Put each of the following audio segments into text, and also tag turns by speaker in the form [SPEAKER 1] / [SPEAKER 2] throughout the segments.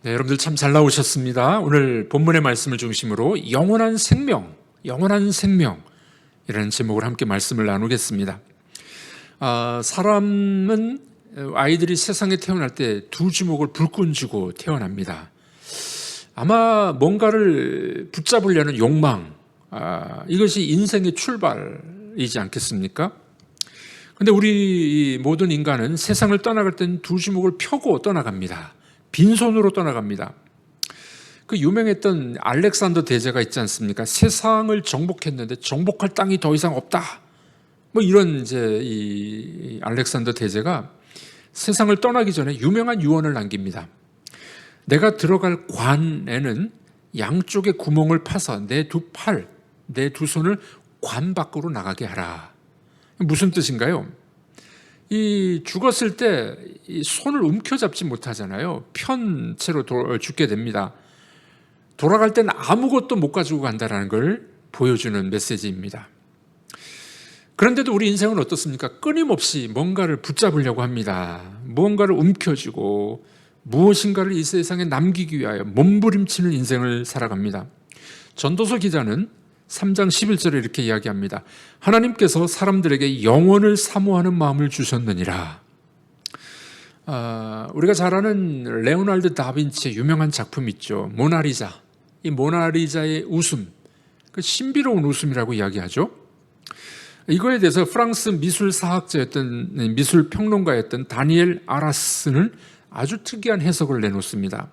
[SPEAKER 1] 네, 여러분들 참 잘 나오셨습니다. 오늘 본문의 말씀을 중심으로 영원한 생명, 영원한 생명이라는 제목으로 함께 말씀을 나누겠습니다. 사람은 아이들이 세상에 태어날 때 두 주먹을 불끈 쥐고 태어납니다. 아마 뭔가를 붙잡으려는 욕망, 이것이 인생의 출발이지 않겠습니까? 근데 우리 모든 인간은 세상을 떠나갈 때는 두 주먹을 펴고 떠나갑니다. 빈손으로 떠나갑니다. 그 유명했던 알렉산더 대제가 있지 않습니까? 세상을 정복했는데 정복할 땅이 더 이상 없다. 뭐 이런 이제 이 알렉산더 대제가 세상을 떠나기 전에 유명한 유언을 남깁니다. 내가 들어갈 관에는 양쪽에 구멍을 파서 내 두 팔, 내 두 손을 관 밖으로 나가게 하라. 무슨 뜻인가요? 이 죽었을 때 이 손을 움켜잡지 못하잖아요. 편 채로 죽게 됩니다. 돌아갈 때는 아무것도 못 가지고 간다는 걸 보여주는 메시지입니다. 그런데도 우리 인생은 어떻습니까? 끊임없이 뭔가를 붙잡으려고 합니다. 무언가를 움켜쥐고 무엇인가를 이 세상에 남기기 위하여 몸부림치는 인생을 살아갑니다. 전도서 기자는 3장 11절에 이렇게 이야기합니다. 하나님께서 사람들에게 영원을 사모하는 마음을 주셨느니라. 우리가 잘 아는 레오나르도 다빈치의 유명한 작품 있죠. 모나리자. 이 모나리자의 웃음, 그 신비로운 웃음이라고 이야기하죠. 이거에 대해서 프랑스 미술사학자였던 미술평론가였던 다니엘 아라스는 아주 특이한 해석을 내놓습니다.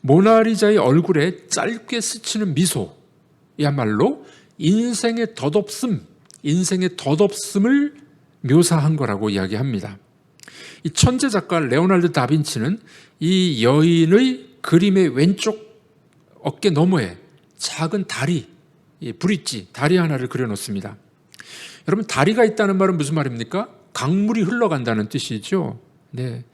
[SPEAKER 1] 모나리자의 얼굴에 짧게 스치는 미소야말로 인생의 덧없음을 묘사한 거라고 이야기합니다. 이 천재 작가 레오나르도 다빈치는 이 여인의 그림의 왼쪽 어깨 너머에 작은 다리, 브릿지, 다리 하나를 그려놓습니다. 여러분, 다리가 있다는 말은 무슨 말입니까? 강물이 흘러간다는 뜻이죠. 네.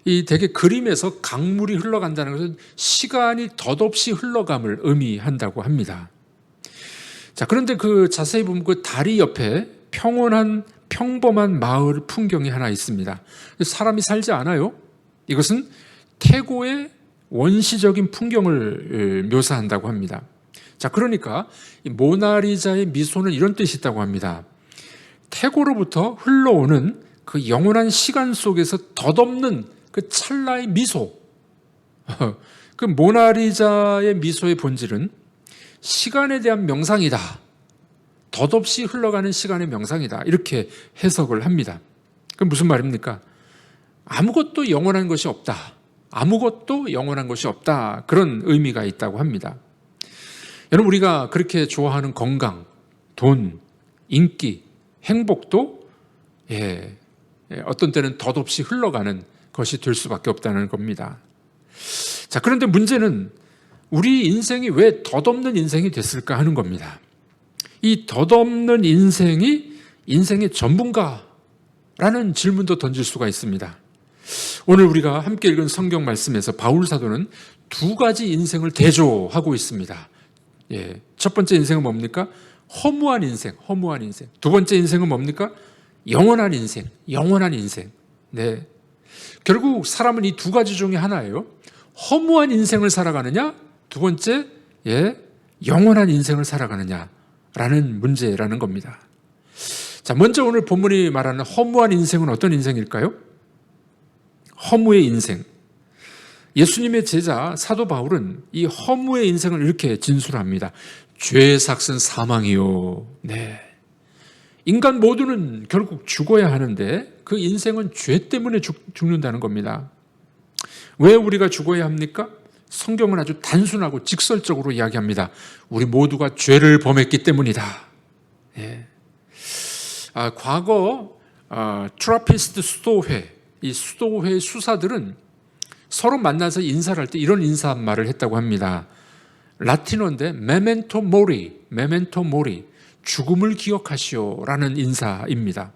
[SPEAKER 1] 이 되게 그림에서 강물이 흘러간다는 것은 시간이 덧없이 흘러감을 의미한다고 합니다. 자, 그런데 그 자세히 보면 그 다리 옆에 평범한 마을 풍경이 하나 있습니다. 사람이 살지 않아요. 이것은 태고의 원시적인 풍경을 묘사한다고 합니다. 자, 그러니까 이 모나리자의 미소는 이런 뜻이 있다고 합니다. 태고로부터 흘러오는 그 영원한 시간 속에서 덧없는 그 찰나의 미소. 그 모나리자의 미소의 본질은 시간에 대한 명상이다. 덧없이 흘러가는 시간의 명상이다. 이렇게 해석을 합니다. 그럼 무슨 말입니까? 아무것도 영원한 것이 없다. 아무것도 영원한 것이 없다. 그런 의미가 있다고 합니다. 여러분, 우리가 그렇게 좋아하는 건강, 돈, 인기, 행복도 어떤 때는 덧없이 흘러가는 것이 될 수밖에 없다는 겁니다. 자, 그런데 문제는 우리 인생이 왜 덧없는 인생이 됐을까 하는 겁니다. 이 덧없는 인생이 인생의 전문가라는 질문도 던질 수가 있습니다. 오늘 우리가 함께 읽은 성경 말씀에서 바울 사도는 두 가지 인생을 대조하고 있습니다. 첫 번째 인생은 뭡니까? 허무한 인생. 두 번째 인생은 뭡니까? 영원한 인생. 네. 결국 사람은 이 두 가지 중에 하나예요. 허무한 인생을 살아가느냐? 두 번째, 영원한 인생을 살아가느냐? 라는 문제라는 겁니다. 자, 먼저 오늘 본문이 말하는 허무한 인생은 어떤 인생일까요? 허무의 인생. 예수님의 제자 사도 바울은 이 허무의 인생을 이렇게 진술합니다. 죄의 삭은 사망이요. 네. 인간 모두는 결국 죽어야 하는데 그 인생은 죄 때문에 죽는다는 겁니다. 왜 우리가 죽어야 합니까? 성경은 아주 단순하고 직설적으로 이야기합니다. 우리 모두가 죄를 범했기 때문이다. 과거 트라피스트 수도회, 이 수도회 수사들은 서로 만나서 인사를 할 때 이런 인사말을 했다고 합니다. 라틴어인데 메멘토 모리, 죽음을 기억하시오라는 인사입니다.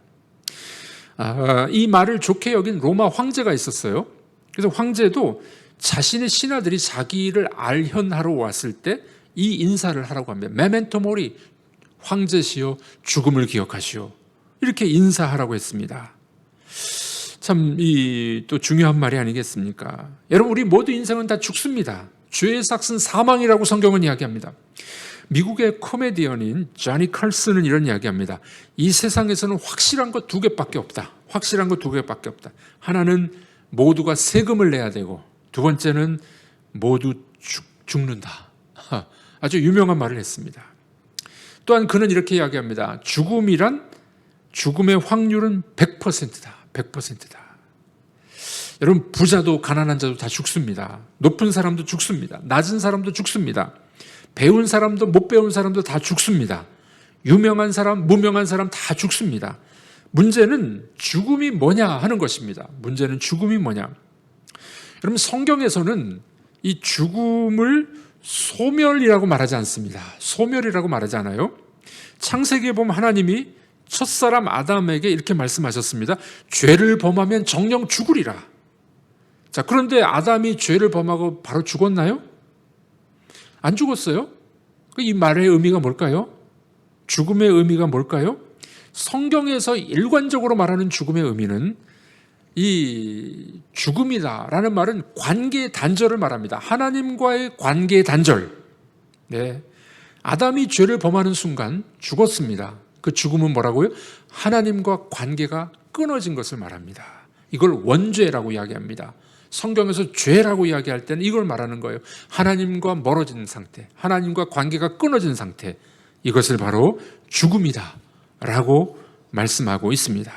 [SPEAKER 1] 이 말을 좋게 여긴 로마 황제가 있었어요. 그래서 황제도 자신의 신하들이 자기를 알현하러 왔을 때 이 인사를 하라고 합니다. 메멘토 모리, 황제시여 죽음을 기억하시오. 이렇게 인사하라고 했습니다. 참 또 중요한 말이 아니겠습니까? 여러분, 우리 모두 인생은 다 죽습니다. 죄의 삭은 사망이라고 성경은 이야기합니다. 미국의 코미디언인 조니 칼슨은 이런 이야기합니다. 이 세상에서는 확실한 것 두 개밖에 없다. 확실한 것 두 개밖에 없다. 하나는 모두가 세금을 내야 되고, 두 번째는 모두 죽는다. 아주 유명한 말을 했습니다. 또한 그는 이렇게 이야기합니다. 죽음의 확률은 100%다. 100%다. 여러분, 부자도 가난한 자도 다 죽습니다. 높은 사람도 죽습니다. 낮은 사람도 죽습니다. 배운 사람도 못 배운 사람도 다 죽습니다. 유명한 사람, 무명한 사람 다 죽습니다. 문제는 죽음이 뭐냐 하는 것입니다. 문제는 죽음이 뭐냐. 여러분, 성경에서는 이 죽음을 소멸이라고 말하지 않습니다. 소멸이라고 말하지 않아요. 창세기에 보면 하나님이 첫사람 아담에게 이렇게 말씀하셨습니다. 죄를 범하면 정령 죽으리라. 자, 그런데 아담이 죄를 범하고 바로 죽었나요? 안 죽었어요. 이 말의 의미가 뭘까요? 죽음의 의미가 뭘까요? 성경에서 일관적으로 말하는 죽음의 의미는 이 죽음이다라는 말은 관계의 단절을 말합니다. 하나님과의 관계의 단절. 네. 아담이 죄를 범하는 순간 죽었습니다. 그 죽음은 뭐라고요? 하나님과 관계가 끊어진 것을 말합니다. 이걸 원죄라고 이야기합니다. 성경에서 죄라고 이야기할 때는 이걸 말하는 거예요. 하나님과 멀어진 상태, 하나님과 관계가 끊어진 상태, 이것을 바로 죽음이다 라고 말씀하고 있습니다.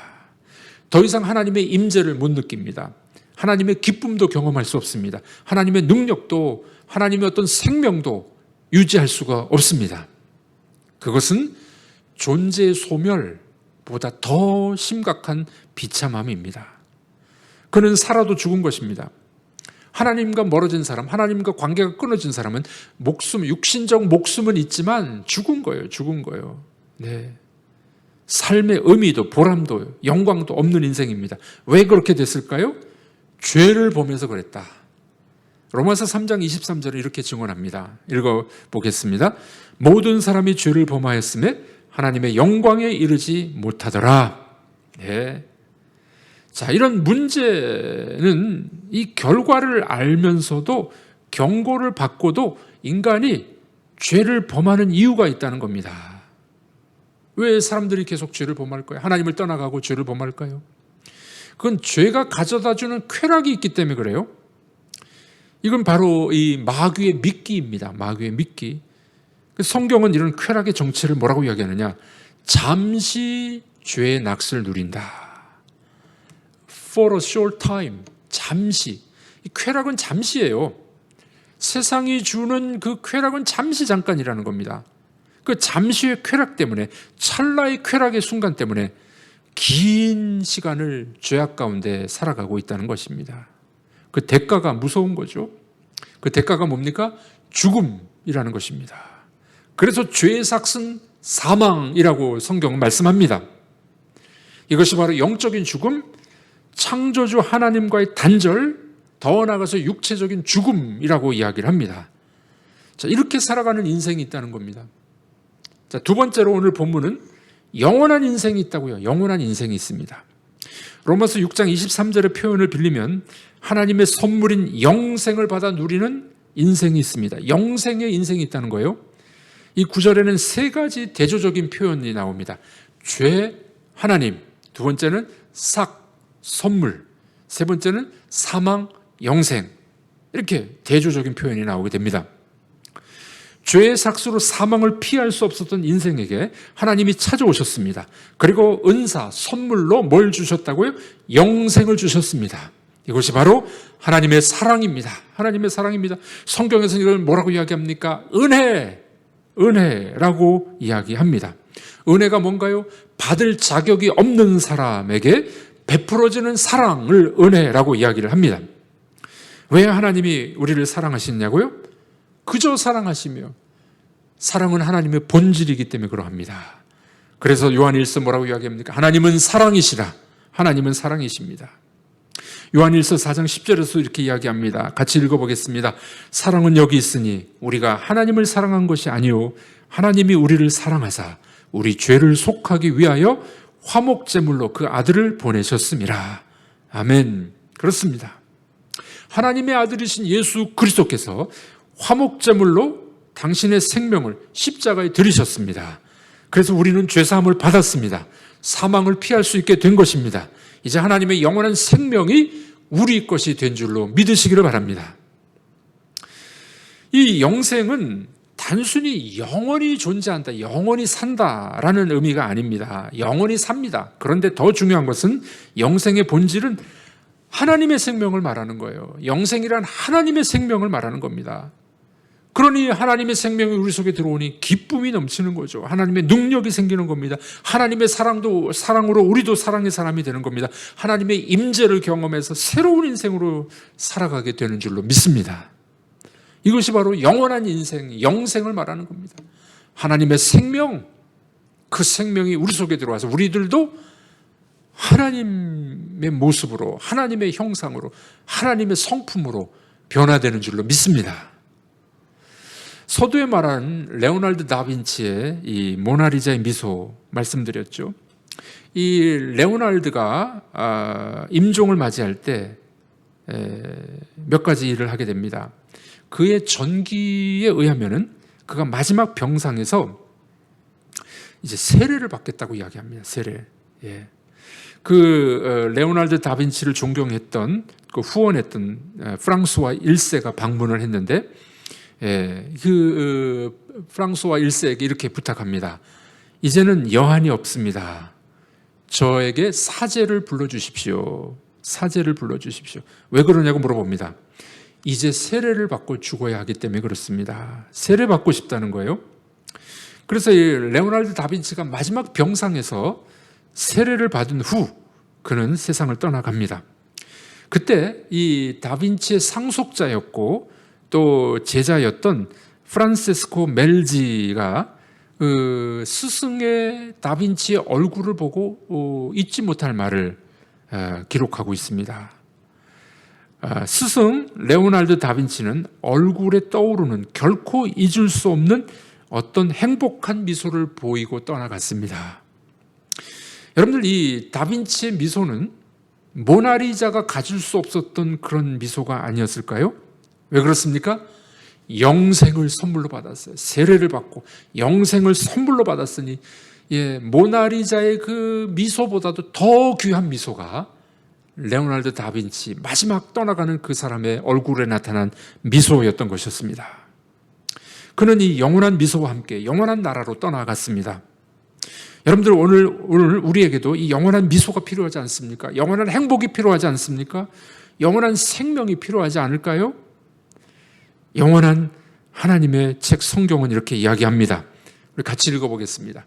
[SPEAKER 1] 더 이상 하나님의 임재를 못 느낍니다. 하나님의 기쁨도 경험할 수 없습니다. 하나님의 능력도, 하나님의 어떤 생명도 유지할 수가 없습니다. 그것은 존재의 소멸보다 더 심각한 비참함입니다. 그는 살아도 죽은 것입니다. 하나님과 멀어진 사람, 하나님과 관계가 끊어진 사람은 육신적 목숨은 있지만 죽은 거예요. 죽은 거예요. 네. 삶의 의미도 보람도 영광도 없는 인생입니다. 왜 그렇게 됐을까요? 죄를 보면서 그랬다. 로마서 3장 23절에 이렇게 증언합니다. 읽어보겠습니다. 모든 사람이 죄를 범하였음에 하나님의 영광에 이르지 못하더라. 네. 자, 이런 문제는 이 결과를 알면서도 경고를 받고도 인간이 죄를 범하는 이유가 있다는 겁니다. 왜 사람들이 계속 죄를 범할까요? 하나님을 떠나가고 죄를 범할까요? 그건 죄가 가져다주는 쾌락이 있기 때문에 그래요. 이건 바로 이 마귀의 미끼입니다. 마귀의 미끼. 성경은 이런 쾌락의 정체를 뭐라고 이야기하느냐? 잠시 죄의 낚시를 누린다. For a short time. 잠시. 이 쾌락은 잠시예요. 세상이 주는 그 쾌락은 잠시 잠깐이라는 겁니다. 그 잠시의 쾌락 때문에, 찰나의 쾌락의 순간 때문에 긴 시간을 죄악 가운데 살아가고 있다는 것입니다. 그 대가가 무서운 거죠. 그 대가가 뭡니까? 죽음이라는 것입니다. 그래서 죄의 삭은 사망이라고 성경은 말씀합니다. 이것이 바로 영적인 죽음, 창조주 하나님과의 단절, 더 나아가서 육체적인 죽음이라고 이야기를 합니다. 자, 이렇게 살아가는 인생이 있다는 겁니다. 자, 두 번째로 오늘 본문은 영원한 인생이 있다고요. 영원한 인생이 있습니다. 로마서 6장 23절의 표현을 빌리면 하나님의 선물인 영생을 받아 누리는 인생이 있습니다. 영생의 인생이 있다는 거예요. 이 구절에는 세 가지 대조적인 표현이 나옵니다. 죄, 하나님. 두 번째는 삭, 선물. 세 번째는 사망, 영생. 이렇게 대조적인 표현이 나오게 됩니다. 죄의 삭수로 사망을 피할 수 없었던 인생에게 하나님이 찾아오셨습니다. 그리고 은사, 선물로 뭘 주셨다고요? 영생을 주셨습니다. 이것이 바로 하나님의 사랑입니다. 하나님의 사랑입니다. 성경에서는 이걸 뭐라고 이야기합니까? 은혜라고 이야기합니다. 은혜가 뭔가요? 받을 자격이 없는 사람에게 베풀어지는 사랑을 은혜라고 이야기를 합니다. 왜 하나님이 우리를 사랑하시냐고요? 그저 사랑하시며, 사랑은 하나님의 본질이기 때문에 그러합니다. 그래서 요한일서 뭐라고 이야기합니까? 하나님은 사랑이시라. 하나님은 사랑이십니다. 요한일서 4장 10절에서 이렇게 이야기합니다. 같이 읽어보겠습니다. 사랑은 여기 있으니 우리가 하나님을 사랑한 것이 아니요 하나님이 우리를 사랑하사 우리 죄를 속하기 위하여 화목제물로 그 아들을 보내셨음이라. 아멘. 그렇습니다. 하나님의 아들이신 예수 그리스도께서 화목제물로 당신의 생명을 십자가에 들이셨습니다. 그래서 우리는 죄사함을 받았습니다. 사망을 피할 수 있게 된 것입니다. 이제 하나님의 영원한 생명이 우리 것이 된 줄로 믿으시기를 바랍니다. 이 영생은 단순히 영원히 존재한다, 영원히 산다라는 의미가 아닙니다. 영원히 삽니다. 그런데 더 중요한 것은 영생의 본질은 하나님의 생명을 말하는 거예요. 영생이란 하나님의 생명을 말하는 겁니다. 그러니 하나님의 생명이 우리 속에 들어오니 기쁨이 넘치는 거죠. 하나님의 능력이 생기는 겁니다. 하나님의 사랑으로 우리도 사랑의 사람이 되는 겁니다. 하나님의 임재를 경험해서 새로운 인생으로 살아가게 되는 줄로 믿습니다. 이것이 바로 영원한 인생, 영생을 말하는 겁니다. 하나님의 생명, 그 생명이 우리 속에 들어와서 우리들도 하나님의 모습으로, 하나님의 형상으로, 하나님의 성품으로 변화되는 줄로 믿습니다. 서두에 말한 레오날드 다빈치의 이 모나리자의 미소 말씀드렸죠. 이 레오날드가 임종을 맞이할 때 몇 가지 일을 하게 됩니다. 그의 전기에 의하면은 그가 마지막 병상에서 이제 세례를 받겠다고 이야기합니다. 세례. 예. 레오날드 다빈치를 존경했던, 후원했던 프랑스와 1세가 방문을 했는데, 프랑스와 1세에게 이렇게 부탁합니다. 이제는 여한이 없습니다. 저에게 사제를 불러주십시오. 사제를 불러주십시오. 왜 그러냐고 물어봅니다. 이제 세례를 받고 죽어야 하기 때문에 그렇습니다. 세례 받고 싶다는 거예요. 그래서 이 레오날드 다빈치가 마지막 병상에서 세례를 받은 후 그는 세상을 떠나갑니다. 그때 이 다빈치의 상속자였고 또 제자였던 프란세스코 멜지가 스승의 다빈치의 얼굴을 보고 잊지 못할 말을 기록하고 있습니다. 스승 레오날드 다빈치는 얼굴에 떠오르는 결코 잊을 수 없는 어떤 행복한 미소를 보이고 떠나갔습니다. 여러분들, 이 다빈치의 미소는 모나리자가 가질 수 없었던 그런 미소가 아니었을까요? 왜 그렇습니까? 영생을 선물로 받았어요. 세례를 받고 영생을 선물로 받았으니 모나리자의 그 미소보다도 더 귀한 미소가 레오날드 다빈치 마지막 떠나가는 그 사람의 얼굴에 나타난 미소였던 것이었습니다. 그는 이 영원한 미소와 함께 영원한 나라로 떠나갔습니다. 여러분들, 오늘 우리에게도 이 영원한 미소가 필요하지 않습니까? 영원한 행복이 필요하지 않습니까? 영원한 생명이 필요하지 않을까요? 영원한 하나님의 책 성경은 이렇게 이야기합니다. 우리 같이 읽어보겠습니다.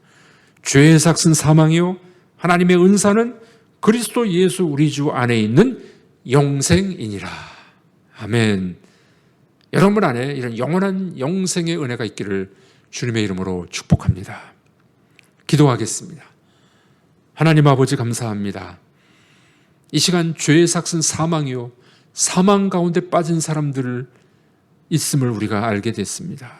[SPEAKER 1] 죄의 삭은 사망이요 하나님의 은사는 그리스도 예수 우리 주 안에 있는 영생이니라. 아멘. 여러분 안에 이런 영원한 영생의 은혜가 있기를 주님의 이름으로 축복합니다. 기도하겠습니다. 하나님 아버지, 감사합니다. 이 시간 죄의 삭은 사망이요 사망 가운데 빠진 사람들 있음을 우리가 알게 됐습니다.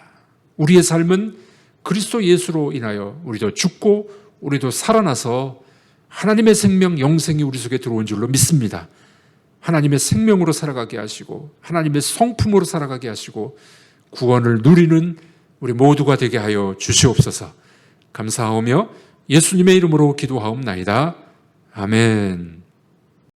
[SPEAKER 1] 우리의 삶은 그리스도 예수로 인하여 우리도 죽고 우리도 살아나서 하나님의 생명, 영생이 우리 속에 들어온 줄로 믿습니다. 하나님의 생명으로 살아가게 하시고 하나님의 성품으로 살아가게 하시고 구원을 누리는 우리 모두가 되게 하여 주시옵소서. 감사하오며 예수님의 이름으로 기도하옵나이다. 아멘.